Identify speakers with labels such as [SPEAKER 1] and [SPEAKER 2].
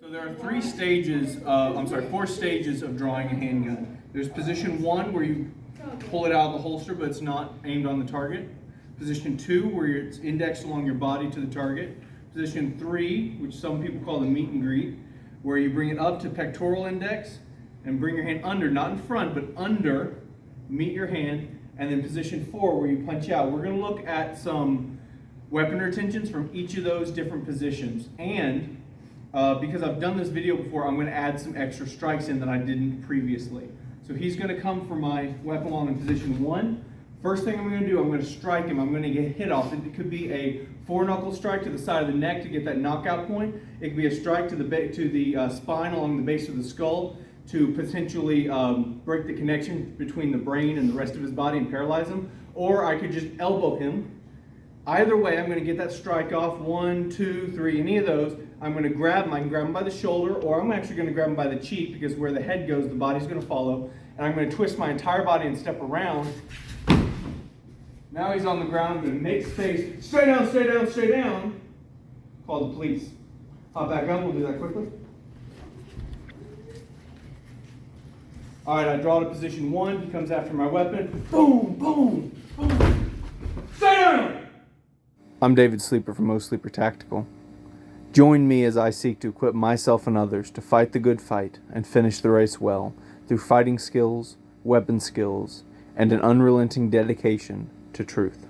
[SPEAKER 1] So there are four stages of drawing a handgun. There's position 1 where you pull it out of the holster but it's not aimed on the target. Position 2 where it's indexed along your body to the target. Position 3, which some people call the meet and greet, where you bring it up to pectoral index and bring your hand under, not in front, but under, meet your hand, and then position 4 where you punch out. We're going to look at some weapon retentions from each of those different positions. And because I've done this video before, I'm going to add some extra strikes in that I didn't previously. So he's going to come for my weapon long in position 1. First thing I'm going to do, I'm going to strike him. I'm going to get hit off. It could be a 4-knuckle strike to the side of the neck to get that knockout point. It could be a strike to the spine along the base of the skull to potentially break the connection between the brain and the rest of his body and paralyze him. Or I could just elbow him. Either way, I'm going to get that strike off. 1, 2, 3, any of those. I'm going to grab him. I can grab him by the shoulder, or I'm actually going to grab him by the cheek, because where the head goes, the body's going to follow. And I'm going to twist my entire body and step around. Now he's on the ground. I'm going to make space. Stay down, stay down, stay down. Call the police. Hop back up. We'll do that quickly. All right, I draw to position 1. He comes after my weapon. Boom, boom, boom. Stay down! I'm David Sleeper from Mo Sleeper Tactical. Join me as I seek to equip myself and others to fight the good fight and finish the race well through fighting skills, weapon skills, and an unrelenting dedication to truth.